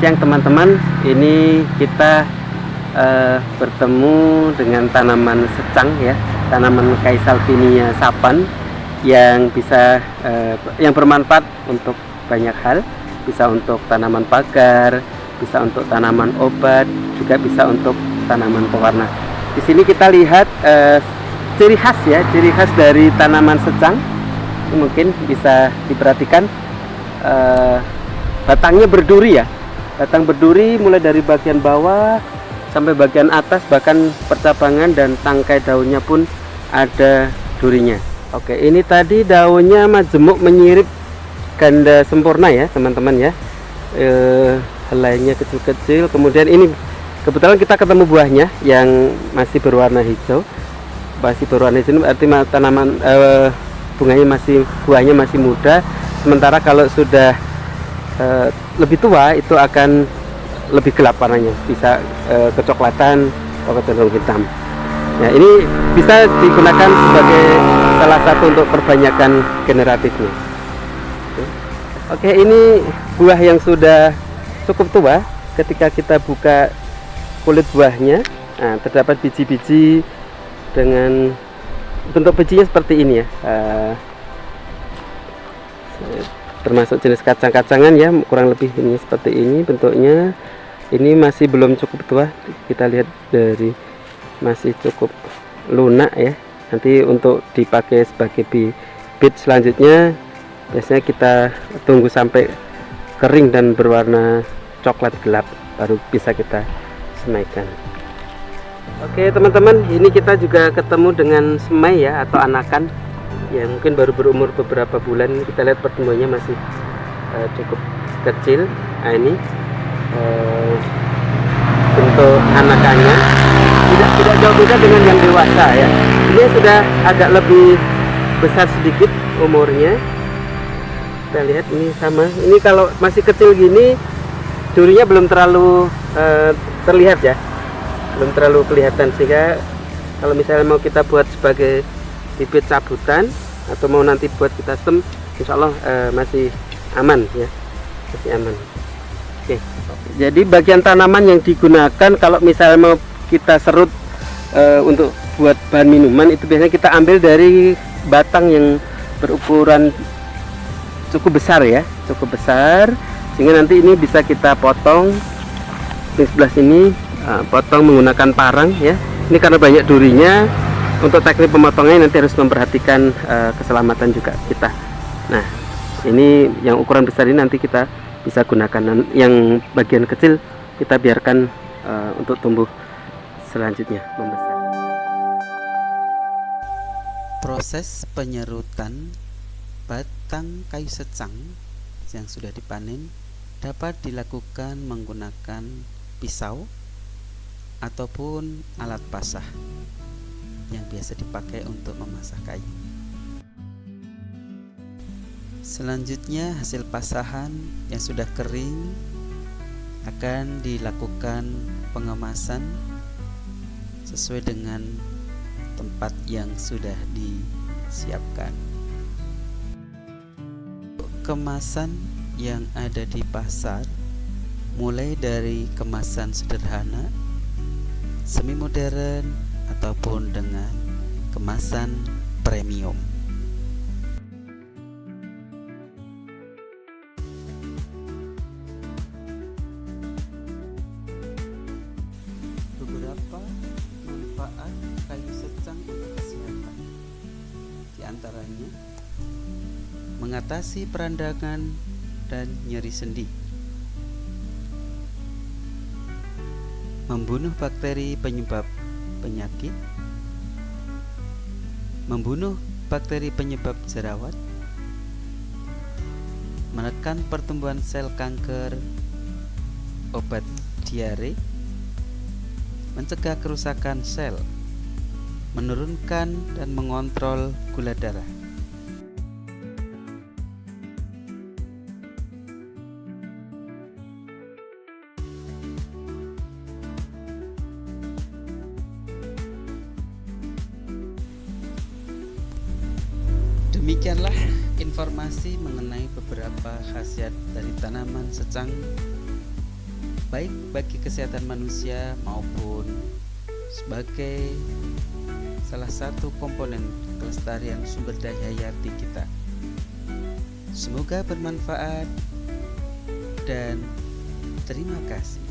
siang teman-teman. Ini kita bertemu dengan tanaman secang ya, tanaman Caesalpinia sapan yang bisa yang bermanfaat untuk banyak hal. Bisa untuk tanaman pagar, bisa untuk tanaman obat, juga bisa untuk tanaman pewarna. Di sini kita lihat ciri khas dari tanaman secang. Mungkin bisa diperhatikan, batangnya berduri ya, batang berduri mulai dari bagian bawah sampai bagian atas, bahkan percabangan dan tangkai daunnya pun ada durinya. Oke, ini tadi daunnya majemuk menyirip ganda sempurna ya teman-teman ya. Helainya kecil-kecil. Kemudian ini kebetulan kita ketemu buahnya yang masih berwarna hijau. Masih berwarna hijau berarti tanaman buahnya masih muda. Sementara kalau sudah lebih tua itu akan lebih gelap warnanya, bisa kecoklatan atau cenderung hitam. Nah, ini bisa digunakan sebagai salah satu untuk perbanyakan generatifnya. Oke, ini buah yang sudah cukup tua. Ketika kita buka kulit buahnya, nah, terdapat biji-biji dengan bentuk bijinya seperti ini ya. Termasuk jenis kacang-kacangan ya, kurang lebih ini seperti ini bentuknya. Ini masih belum cukup tua, kita lihat dari masih cukup lunak ya. Nanti untuk dipakai sebagai bibit selanjutnya biasanya kita tunggu sampai kering dan berwarna coklat gelap baru bisa kita semaikan. Oke teman-teman, ini kita juga ketemu dengan semai ya, atau anakan yang mungkin baru berumur beberapa bulan. Kita lihat pertumbuhannya masih cukup kecil. Nah, ini bentuk anakannya tidak jauh beda dengan yang dewasa ya. Ini sudah agak lebih besar sedikit umurnya. Kita lihat ini sama. Ini kalau masih kecil gini durinya belum terlalu terlihat ya, belum terlalu kelihatan, sehingga kalau misalnya mau kita buat sebagai bibit cabutan atau mau nanti buat kita stem, insya Allah masih aman ya, masih aman. Oke, jadi bagian tanaman yang digunakan kalau misalnya mau kita serut untuk buat bahan minuman, itu biasanya kita ambil dari batang yang berukuran cukup besar ya, cukup besar, sehingga nanti ini bisa kita potong di sebelah sini, potong menggunakan parang ya. Ini karena banyak durinya, untuk teknik pemotongannya nanti harus memperhatikan keselamatan juga kita. Nah, ini yang ukuran besar ini nanti kita bisa gunakan, yang bagian kecil kita biarkan untuk tumbuh selanjutnya membesar. Proses penyerutan batang kayu secang yang sudah dipanen dapat dilakukan menggunakan pisau ataupun alat pasah yang biasa dipakai untuk memasah kayu. Selanjutnya hasil pasahan yang sudah kering akan dilakukan pengemasan sesuai dengan tempat yang sudah disiapkan. Kemasan yang ada di pasar mulai dari kemasan sederhana, semi modern ataupun dengan kemasan premium. Beberapa manfaat kayu secang untuk kesehatan, di antaranya mengatasi perandangan dan nyeri sendi, membunuh bakteri penyebab penyakit, membunuh bakteri penyebab jerawat, menekan pertumbuhan sel kanker, obat diare, mencegah kerusakan sel, menurunkan dan mengontrol gula darah. Demikianlah informasi mengenai beberapa khasiat dari tanaman secang baik bagi kesehatan manusia maupun sebagai salah satu komponen kelestarian sumber daya hayati kita. Semoga bermanfaat dan terima kasih.